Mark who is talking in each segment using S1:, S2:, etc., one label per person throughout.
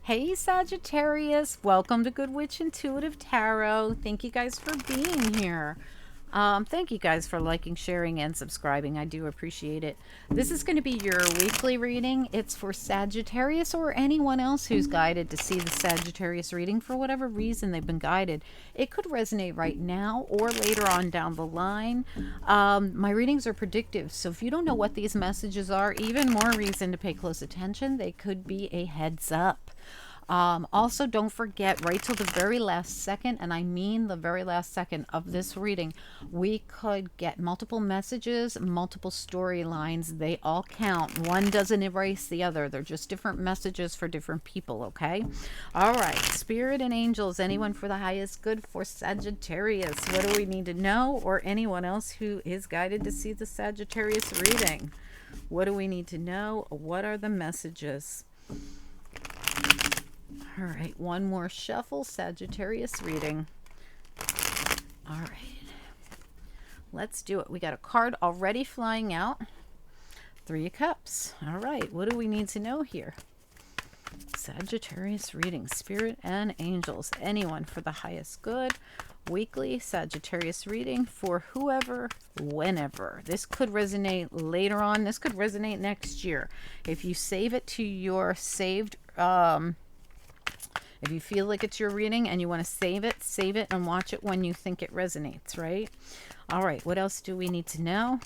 S1: Hey Sagittarius, welcome to Good Witch Intuitive Tarot. Thank you guys for being here. Thank you guys for liking, sharing, and subscribing. I do appreciate it. This is going to be your weekly reading. It's for Sagittarius or anyone else who's guided to see the Sagittarius reading for whatever reason they've been guided. It could resonate right now or later on down the line. My readings are predictive, so if you don't know what these messages are, even more reason to pay close attention. They could be a heads up. Also, don't forget, right till the very last second, and I mean the very last second of this reading, we could get multiple messages, multiple storylines. They all count. One doesn't erase the other. They're just different messages for different people, okay? All right. Spirit and angels, anyone for the highest good for Sagittarius. What do we need to know? Or anyone else who is guided to see the Sagittarius reading. What do we need to know? What are the messages? All right, one more shuffle, Sagittarius reading. All right, let's do it. We got a card already flying out. Three of Cups. All right, what do we need to know here? Sagittarius reading, Spirit and angels, anyone for the highest good. Weekly Sagittarius reading for whoever, whenever. This could resonate later on. This could resonate next year. If you save it to your saved if you feel like it's your reading and you want to save it and watch it when you think it resonates, right? All right, what else do we need to know?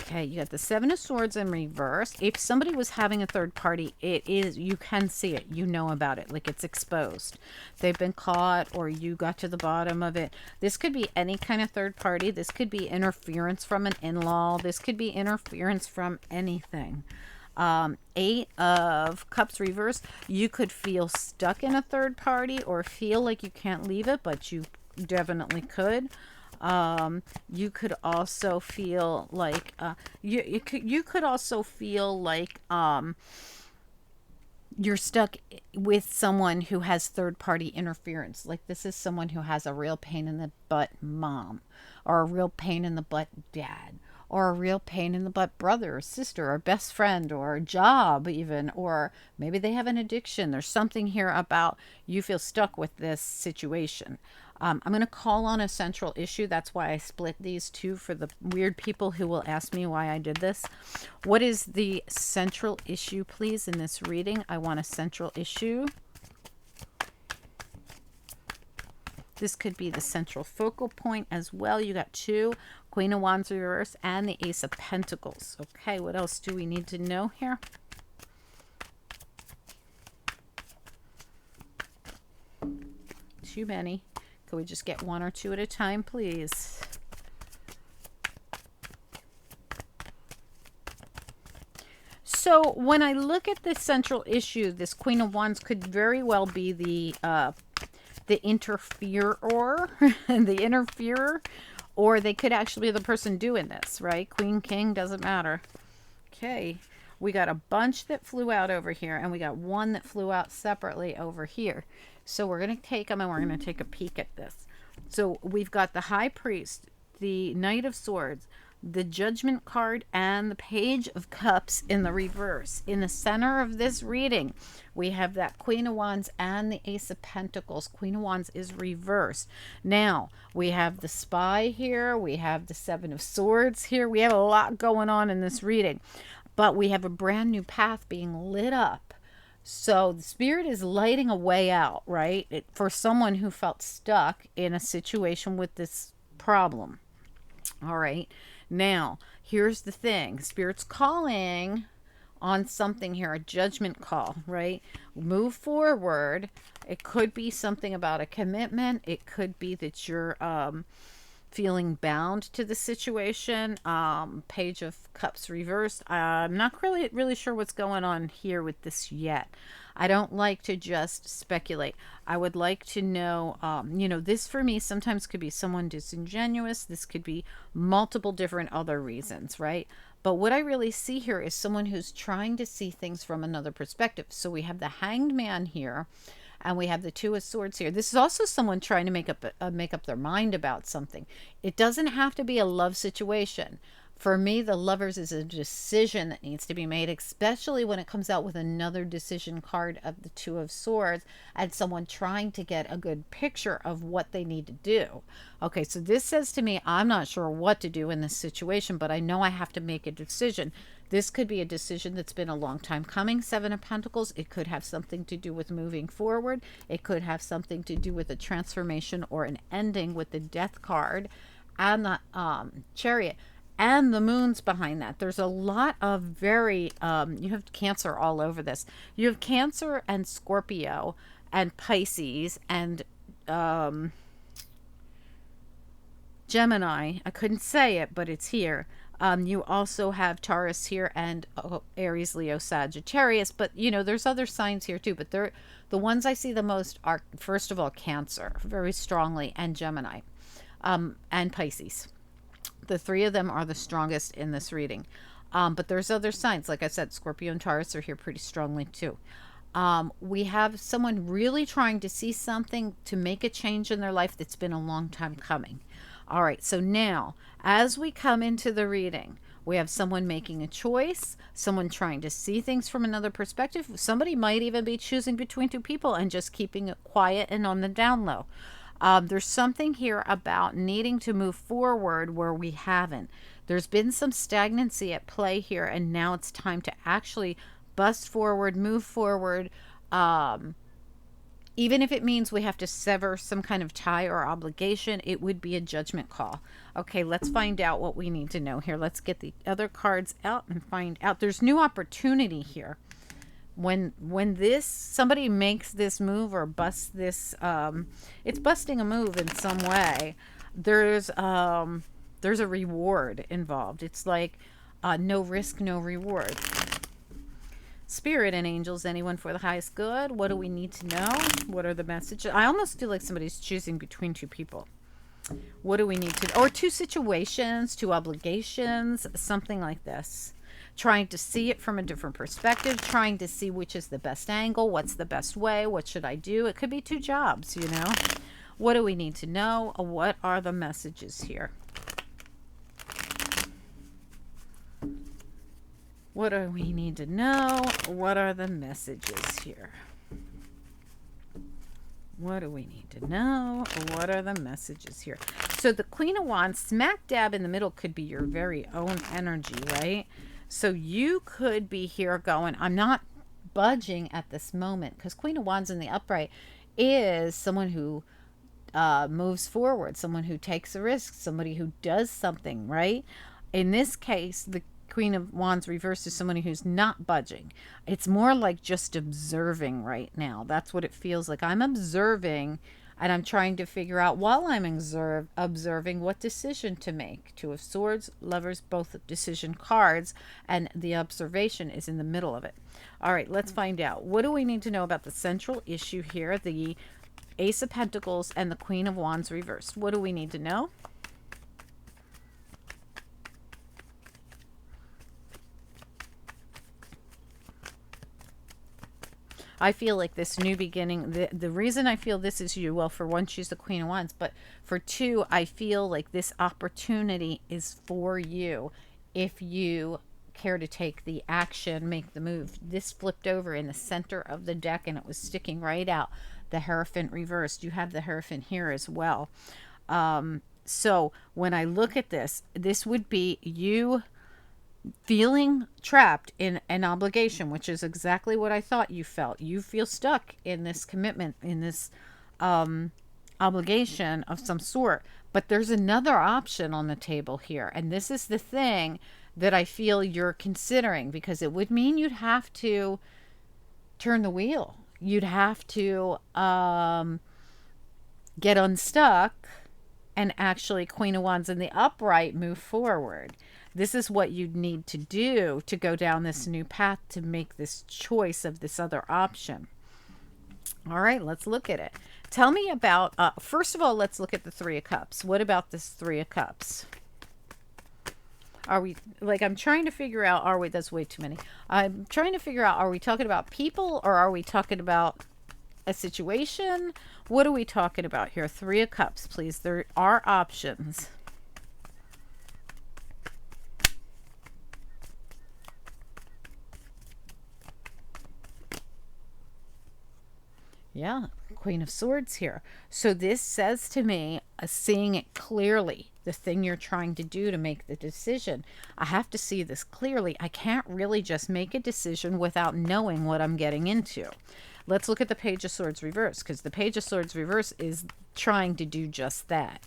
S1: Okay, you got the Seven of Swords in reverse. If somebody was having a third party, you can see it. You know about it, like it's exposed. They've been caught or you got to the bottom of it. This could be any kind of third party. This could be interference from an in-law. This could be interference from anything. Eight of Cups reverse. You could feel stuck in a third party or feel like you can't leave it, but you definitely could. You could also feel like you could also feel like you're stuck with someone who has third party interference. Like this is someone who has a real pain in the butt mom, or a real pain in the butt dad, or a real pain in the butt brother or sister or best friend or a job even, or maybe they have an addiction. There's something here about you feel stuck with this situation. I'm going to call on a central issue. That's why I split these two for the weird people who will ask me why I did this. What is the central issue, please, in this reading? I want a central issue. This could be the central focal point as well. You got two, Queen of Wands reverse and the Ace of Pentacles. Okay, what else do we need to know here? Too many. Can we just get one or two at a time, please? So when I look at the central issue, this Queen of Wands could very well be the interferer, the interferer, or they could actually be the person doing this, right? Queen, king, doesn't matter. Okay, we got a bunch that flew out over here, and we got one that flew out separately over here. So we're going to take them and we're going to take a peek at this. So we've got the High Priest, the Knight of Swords, the Judgment card, and the Page of Cups in the reverse. In the center of this reading, we have that Queen of Wands and the Ace of Pentacles. Queen of Wands is reversed. Now, we have the Spy here. We have the Seven of Swords here. We have a lot going on in this reading. But we have a brand new path being lit up. So the Spirit is lighting a way out, right? For someone who felt stuck in a situation with this problem. All right. Now, here's the thing. Spirit's calling on something here, a judgment call, right? Move forward. It could be something about a commitment. It could be that you're feeling bound to the situation. Page of Cups reversed. I'm not really sure what's going on here with this yet. I don't like to just speculate. I would like to know, this for me sometimes could be someone disingenuous. This could be multiple different other reasons, right? But what I really see here is someone who's trying to see things from another perspective. So we have the Hanged Man here, and we have the Two of Swords here. This is also someone trying to make up their mind about something. It doesn't have to be a love situation. For me, the Lovers is a decision that needs to be made, especially when it comes out with another decision card of the Two of Swords and someone trying to get a good picture of what they need to do. Okay, so this says to me, I'm not sure what to do in this situation, but I know I have to make a decision. This could be a decision that's been a long time coming, Seven of Pentacles. It could have something to do with moving forward. It could have something to do with a transformation or an ending with the Death card and the Chariot. And the moon's behind that. There's a lot of very, you have Cancer all over this. You have Cancer and Scorpio and Pisces and Gemini. I couldn't say it, but it's here. You also have Taurus here and Aries, Leo, Sagittarius. But, you know, there's other signs here too. But they're, the ones I see the most are, first of all, Cancer, very strongly, and Gemini, and Pisces. The three of them are the strongest in this reading. But there's other signs. Like I said, Scorpio and Taurus are here pretty strongly too. We have someone really trying to see something to make a change in their life that's been a long time coming. All right, so now as we come into the reading, we have someone making a choice, someone trying to see things from another perspective. Somebody might even be choosing between two people and just keeping it quiet and on the down low. There's something here about needing to move forward where we haven't. There's been some stagnancy at play here, and now it's time to actually bust forward, move forward, even if it means we have to sever some kind of tie or obligation. It would be a judgment call. Okay, let's find out what we need to know here. Let's get the other cards out and find out. There's new opportunity here. When this, somebody makes this move or busts this, it's busting a move in some way. There's a reward involved. It's like no risk, no reward. Spirit and angels, anyone for the highest good? What do we need to know? What are the messages? I almost feel like somebody's choosing between two people. What do we need to, or two situations, two obligations, something like this. Trying to see it from a different perspective, trying to see which is the best angle, what's the best way, what should I do? It could be two jobs, you know. What do we need to know? What are the messages here? What do we need to know? What are the messages here? What do we need to know? What are the messages here? So the Queen of Wands, smack dab in the middle, could be your very own energy, right? So you could be here going, I'm not budging at this moment, because Queen of Wands in the upright is someone who moves forward, someone who takes a risk, somebody who does something, right? In this case, the Queen of Wands reversed is somebody who's not budging. It's more like just observing right now. That's what it feels like. I'm observing, and I'm trying to figure out while I'm observing what decision to make. Two of Swords, Lovers, both decision cards, and the observation is in the middle of it. All right, let's find out. What do we need to know about the central issue here? The Ace of Pentacles and the Queen of Wands reversed. What do we need to know? I feel like this new beginning, the reason I feel this is you, well, for one, she's the Queen of Wands, but for two, I feel like this opportunity is for you if you care to take the action, make the move. This flipped over in the center of the deck and it was sticking right out. The Hierophant reversed. You have the Hierophant here as well. So when I look at this, this would be you feeling trapped in an obligation, which is exactly what I thought you felt. You feel stuck in this commitment, in this obligation of some sort. But there's another option on the table here. And this is the thing that I feel you're considering, because it would mean you'd have to turn the wheel. You'd have to get unstuck and actually, Queen of Wands in the upright, move forward. This is what you'd need to do to go down this new path, to make this choice of this other option. All right, let's look at it. Tell me about, first of all, let's look at the Three of Cups. What about this Three of Cups? Are we, like, I'm trying to figure out, are we, that's way too many. I'm trying to figure out, are we talking about people or are we talking about a situation? What are we talking about here? Three of Cups, please. There are options. Yeah, Queen of Swords here. So this says to me, seeing it clearly, the thing you're trying to do to make the decision. I have to see this clearly. I can't really just make a decision without knowing what I'm getting into. Let's look at the Page of Swords reverse, because the Page of Swords reverse is trying to do just that.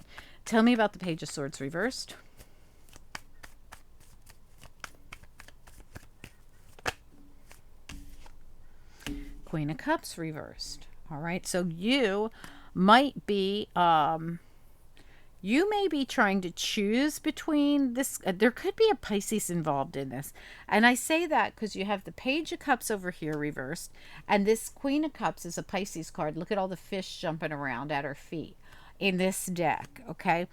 S1: Tell me about the Page of Swords reversed. Queen of Cups reversed. All right, so you might be you may be trying to choose between this. There could be a Pisces involved in this. And I say that because you have the Page of Cups over here reversed. And this Queen of Cups is a Pisces card. Look at all the fish jumping around at her feet in this deck. Okay.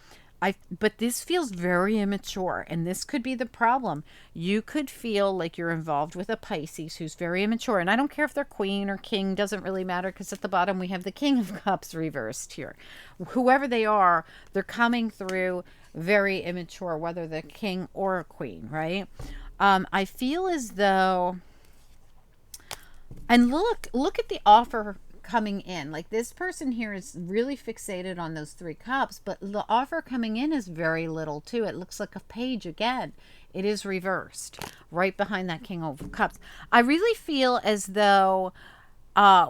S1: But this feels very immature, and this could be the problem. You could feel like you're involved with a Pisces who's very immature, and I don't care if they're queen or king, doesn't really matter, because at the bottom we have the King of Cups reversed here. Whoever they are, they're coming through very immature, whether they're king or a queen, right? I feel as though, and look at the offer coming in. Like, this person here is really fixated on those 3 cups, but the offer coming in is very little too. It looks like a page again. It is reversed right behind that King of Cups. I really feel as though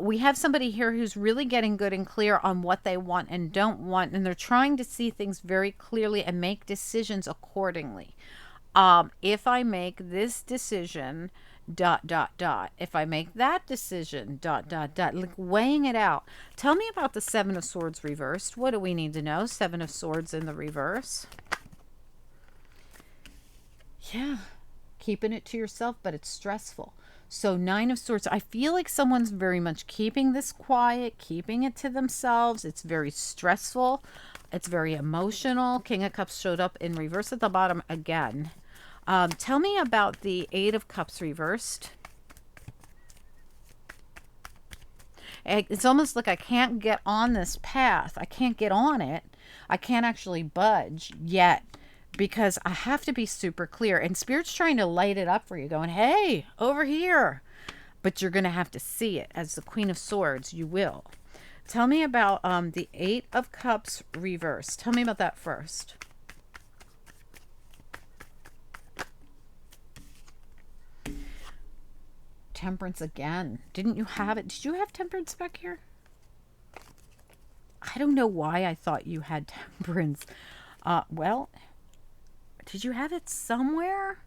S1: we have somebody here who's really getting good and clear on what they want and don't want, and they're trying to see things very clearly and make decisions accordingly. If I make this decision, ... If I make that decision, ... Like weighing it out. Tell me about the Seven of Swords reversed. What do we need to know? Seven of Swords in the reverse. Yeah, keeping it to yourself, but it's stressful. So Nine of Swords, I feel like someone's very much keeping this quiet, keeping it to themselves. It's very stressful. It's very emotional. King of Cups showed up in reverse at the bottom again. Tell me about the Eight of Cups reversed. It's almost like I can't get on this path. I can't get on it. I can't actually budge yet because I have to be super clear. And Spirit's trying to light it up for you, going, hey, over here. But you're going to have to see it. As the Queen of Swords, you will. Tell me about the Eight of Cups reversed. Tell me about that first. Temperance again. Didn't you have it? Did you have Temperance back here? I don't know why I thought you had Temperance. Well, did you have it somewhere?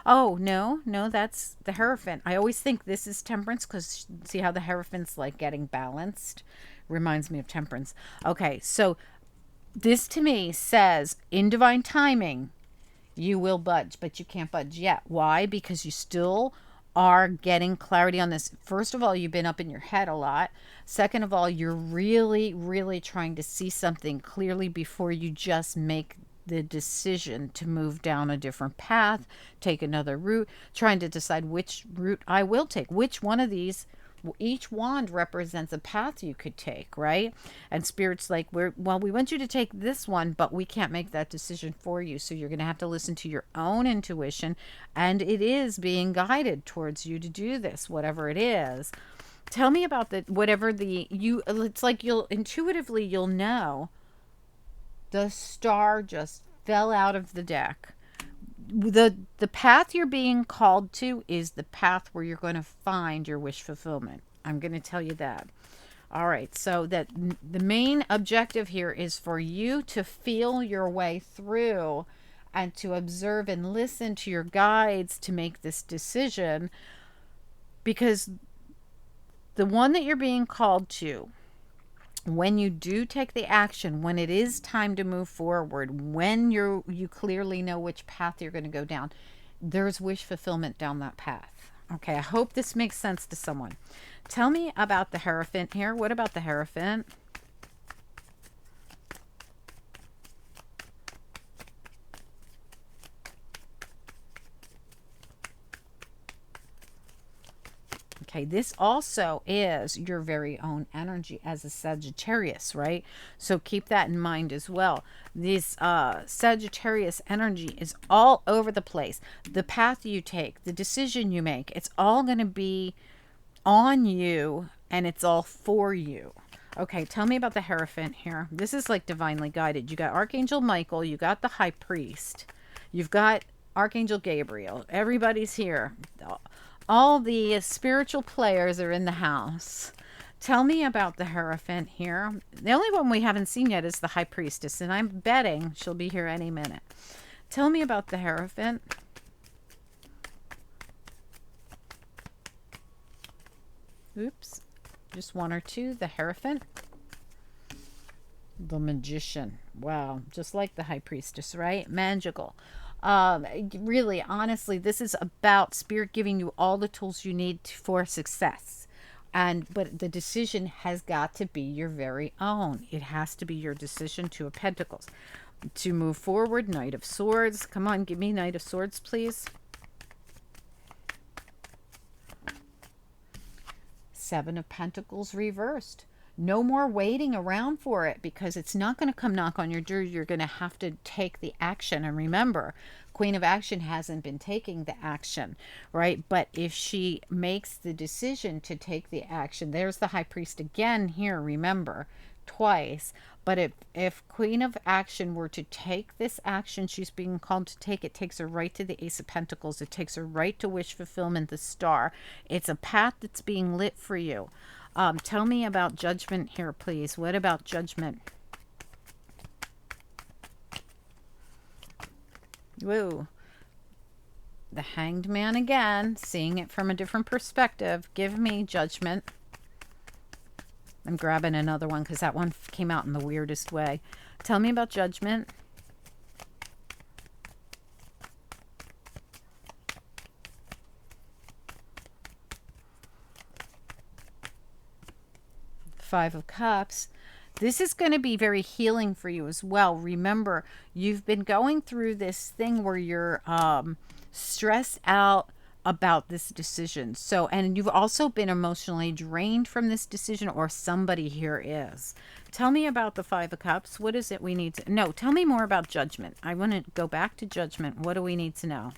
S1: Oh, no, that's the Hierophant. I always think this is Temperance because see how the Hierophant's like getting balanced? Reminds me of Temperance. Okay, so this to me says in divine timing, you will budge, but you can't budge yet. Why? Because you still are getting clarity on this. First of all, you've been up in your head a lot. Second of all, you're really, really trying to see something clearly before you just make the decision to move down a different path, take another route, trying to decide which route I will take. Which one of these, each wand represents a path you could take, right? And Spirit's like, we want you to take this one, but we can't make that decision for you. So you're going to have to listen to your own intuition, and it is being guided towards you to do this, whatever it is. Tell me about it's like you'll know the star just fell out of the deck. The path you're being called to is the path where you're going to find your wish fulfillment. I'm going to tell you that. All right, so that the main objective here is for you to feel your way through and to observe and listen to your guides to make this decision, because the one that you're being called to, when you do take the action, when it is time to move forward, when you clearly know which path you're going to go down, there's wish fulfillment down that path. Okay, I hope this makes sense to someone. Tell me about the Hierophant here. What about the Hierophant? Okay, this also is your very own energy as a Sagittarius, right? So keep that in mind as well. This Sagittarius energy is all over the place. The path you take, the decision you make, it's all going to be on you and it's all for you. Okay, tell me about the Hierophant here. This is like divinely guided. You got Archangel Michael, you got the High Priest, you've got Archangel Gabriel. Everybody's here. All the spiritual players are in the house. Tell me about the Hierophant here. The only one we haven't seen yet is the High Priestess, and I'm betting she'll be here any minute. Tell me about the Hierophant. Oops. Just one or two. The Hierophant. The Magician. Wow. Just like the High Priestess, right? Magical. Really, honestly, this is about Spirit giving you all the tools you need for success. But the decision has got to be your very own. It has to be your decision. Two of Pentacles. To move forward, Knight of Swords. Come on, give me Knight of Swords, please. Seven of Pentacles reversed. No more waiting around for it, because it's not going to come knock on your door. You're going to have to take the action. And remember, Queen of Action hasn't been taking the action, right? But if she makes the decision to take the action, there's the High Priest again here, remember, twice. But if Queen of Action were to take this action, she's being called to take, it takes her right to the Ace of Pentacles. It takes her right to wish fulfillment, the Star. It's a path that's being lit for you. Tell me about Judgment here, please. What about Judgment? Whoa. The Hanged Man again, seeing it from a different perspective. Give me Judgment. I'm grabbing another one because that one came out in the weirdest way. Tell me about Judgment. Five of Cups. This is going to be very healing for you as well. Remember, you've been going through this thing where you're stressed out about this decision. So, and you've also been emotionally drained from this decision, or somebody here is. Tell me about the Five of Cups. What is it we need to know? Tell me more about Judgment. I want to go back to Judgment. What do we need to know?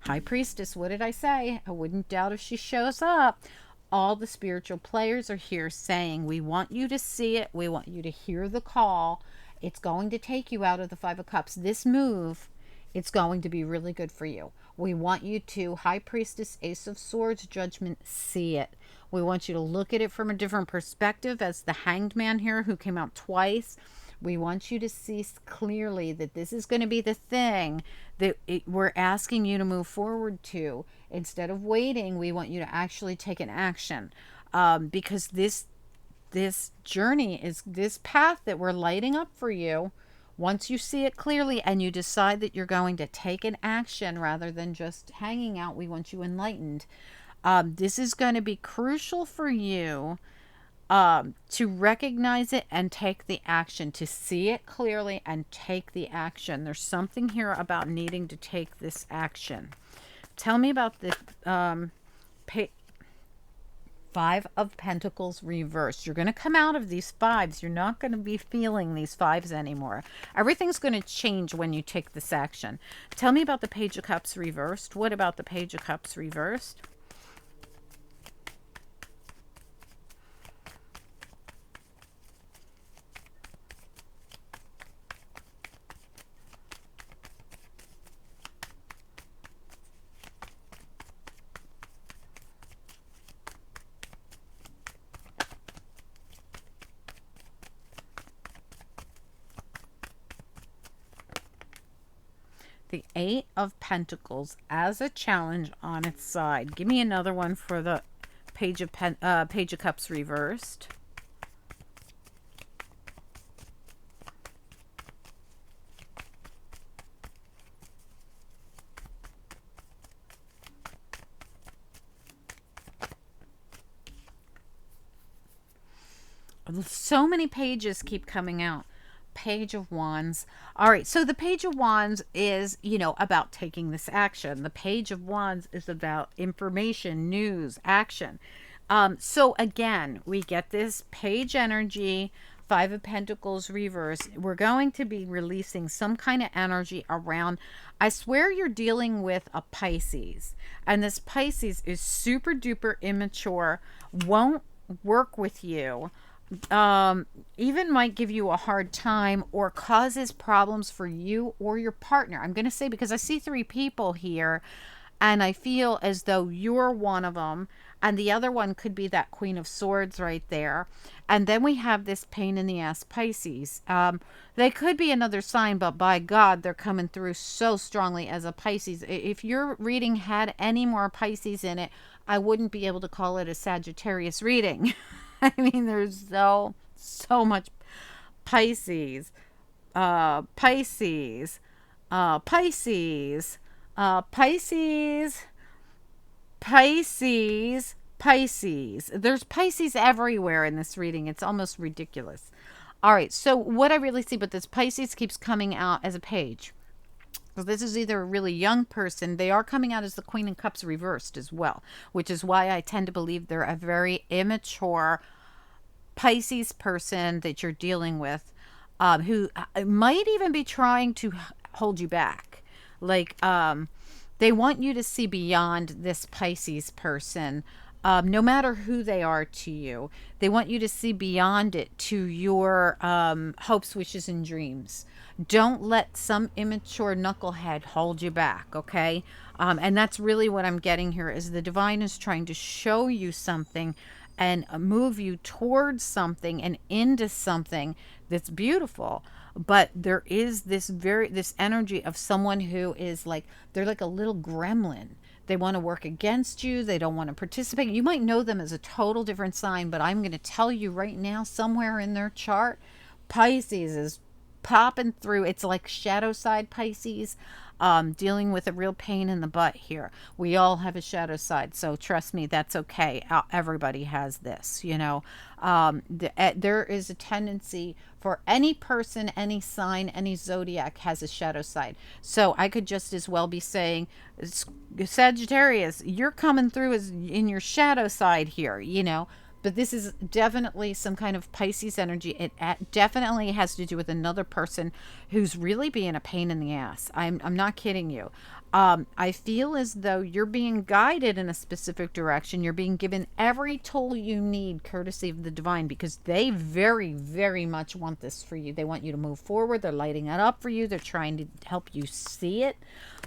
S1: High Priestess, what did I say? I wouldn't doubt if she shows up. All the spiritual players are here saying, we want you to see it. We want you to hear the call. It's going to take you out of the Five of Cups. This move, it's going to be really good for you. We want you to, High Priestess, Ace of Swords, Judgment, see it. We want you to look at it from a different perspective, as the Hanged Man here, who came out twice. We want you to see clearly that this is going to be the thing that we're asking you to move forward to. Instead of waiting, we want you to actually take an action, because this journey is this path that we're lighting up for you. Once you see it clearly and you decide that you're going to take an action rather than just hanging out, we want you enlightened. This is going to be crucial for you to recognize it and take the action, to see it clearly and take the action. There's something here about needing to take this action. Tell me about the Five of Pentacles reversed. You're going to come out of these fives. You're not going to be feeling these fives anymore. Everything's going to change when you take this action. Tell me about the Page of Cups reversed. What about the Page of Cups reversed? The Eight of Pentacles as a challenge on its side. Give me another one for the Page of Cups reversed. So many pages keep coming out. Page of Wands. All right, so the Page of Wands is, about taking this action. The Page of Wands is about information, news, action. So again, we get this page energy Five of Pentacles reverse. We're going to be releasing some kind of energy around. I swear you're dealing with a Pisces. And this Pisces is super duper immature, won't work with you, even might give you a hard time or causes problems for you or your partner. I'm going to say, because I see three people here, and I feel as though you're one of them, and the other one could be that Queen of Swords right there. And then we have this pain in the ass Pisces. They could be another sign, but by God, they're coming through so strongly as a Pisces. If your reading had any more Pisces in it, I wouldn't be able to call it a Sagittarius reading. I mean, there's so much Pisces, Pisces, Pisces, Pisces, Pisces, Pisces. There's Pisces everywhere in this reading. It's almost ridiculous. All right, so what I really see, but this Pisces keeps coming out as a page. So this is either a really young person. They are coming out as the Queen of Cups reversed as well, which is why I tend to believe they're a very immature Pisces person that you're dealing with, who might even be trying to hold you back. Like, they want you to see beyond this Pisces person, no matter who they are to you. They want you to see beyond it to your hopes, wishes, and dreams. Don't let some immature knucklehead hold you back, okay? And that's really what I'm getting here, is the divine is trying to show you something and move you towards something and into something that's beautiful. But there is this energy of someone who is like, they're like a little gremlin. They want to work against you. They don't want to participate. You might know them as a total different sign, but I'm going to tell you right now, somewhere in their chart, Pisces is popping through. It's like shadow side Pisces, dealing with a real pain in the butt here. We all have a shadow side, so trust me, that's okay. Everybody has this, you know. There is a tendency for any person, any sign, any zodiac has a shadow side. So I could just as well be saying, Sagittarius, you're coming through as in your shadow side here, you know. But this is definitely some kind of Pisces energy. It definitely has to do with another person who's really being a pain in the ass. I'm not kidding you. I feel as though you're being guided in a specific direction. You're being given every tool you need, courtesy of the divine, because they very, very much want this for you. They want you to move forward. They're lighting it up for you. They're trying to help you see it.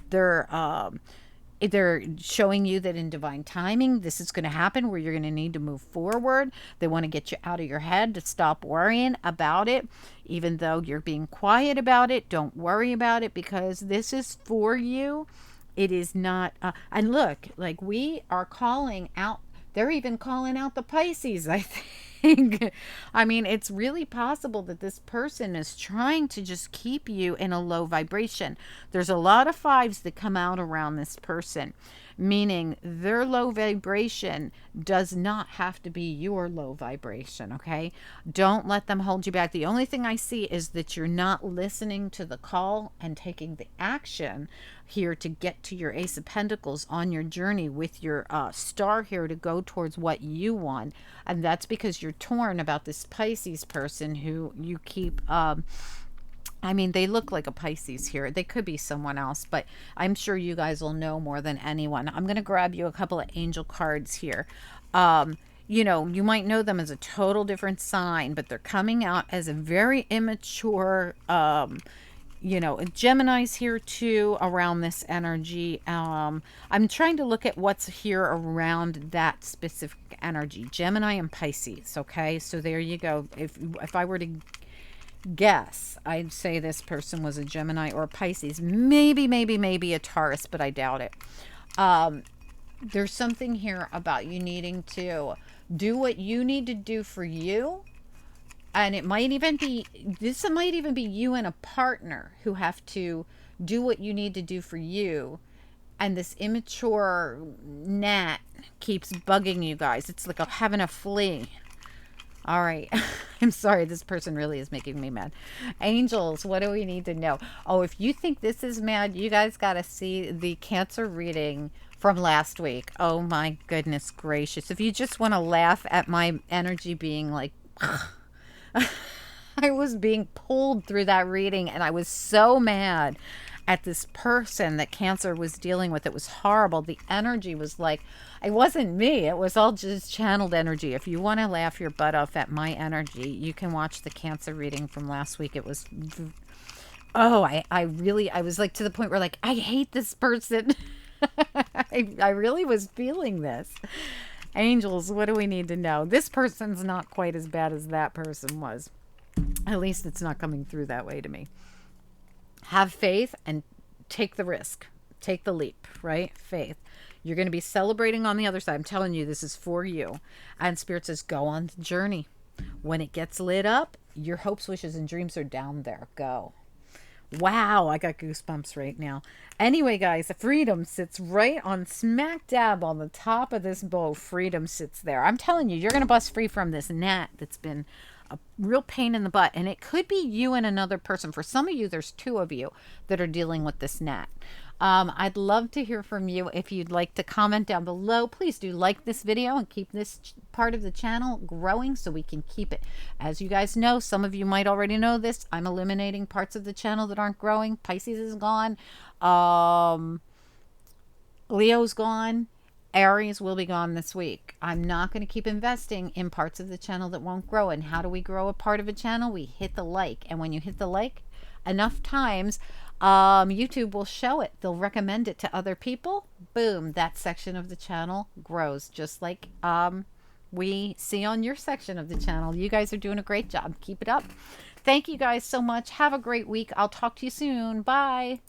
S1: They're showing you that in divine timing, this is going to happen, where you're going to need to move forward. They want to get you out of your head to stop worrying about it. Even though you're being quiet about it, don't worry about it, because this is for you. It is not. And look, like, we are calling out. They're even calling out the Pisces, I think. I mean, it's really possible that this person is trying to just keep you in a low vibration. There's a lot of fives that come out around this person, meaning their low vibration does not have to be your low vibration, okay? Don't let them hold you back. The only thing I see is that you're not listening to the call and taking the action here to get to your Ace of Pentacles on your journey with your star here to go towards what you want. And that's because you're torn about this Pisces person who you keep... I mean, they look like a Pisces here. They could be someone else, but I'm sure you guys will know more than anyone. I'm going to grab you a couple of angel cards here. You know, you might know them as a total different sign, but they're coming out as a very immature, you know, Gemini's here too around this energy. I'm trying to look at what's here around that specific energy. Gemini and Pisces, okay? So there you go. If I were to guess, I'd say this person was a Gemini or a Pisces. Maybe a Taurus, but I doubt it. There's something here about you needing to do what you need to do for you. And it might even be, this might even be you and a partner who have to do what you need to do for you. And this immature gnat keeps bugging you guys. It's like having a flea. All right. I'm sorry. This person really is making me mad. Angels, what do we need to know? Oh, if you think this is mad, you guys got to see the Cancer reading from last week. Oh my goodness gracious. If you just want to laugh at my energy being like... I was being pulled through that reading, and I was so mad at this person that Cancer was dealing with. It was horrible. The energy was like, it wasn't me. It was all just channeled energy. If you want to laugh your butt off at my energy, you can watch the Cancer reading from last week. It was, oh, I was like to the point where like, I hate this person. I really was feeling this. Angels, what do we need to know? This person's not quite as bad as that person was. At least it's not coming through that way to me. Have faith and take the risk. Take the leap, right? Faith. You're going to be celebrating on the other side. I'm telling you, this is for you. And Spirit says, go on the journey. When it gets lit up, your hopes, wishes, and dreams are down there. Go. Wow, I got goosebumps right now. Anyway, guys, freedom sits right on smack dab on the top of this bow. Freedom sits there. I'm telling you, you're going to bust free from this gnat that's been a real pain in the butt. And it could be you and another person. For some of you, there's two of you that are dealing with this gnat. I'd love to hear from you. If you'd like to comment down below, please do like this video and keep this part of the channel growing so we can keep it. As you guys know, some of you might already know this, I'm eliminating parts of the channel that aren't growing. Pisces is gone. Leo's gone. Aries will be gone this week. I'm not going to keep investing in parts of the channel that won't grow. And how do we grow a part of a channel? We hit the like. And when you hit the like enough times, YouTube will show it. They'll recommend it to other people. Boom, that section of the channel grows, just like we see on your section of the channel. You guys are doing a great job. Keep it up. Thank you guys so much. Have a great week. I'll talk to you soon. Bye.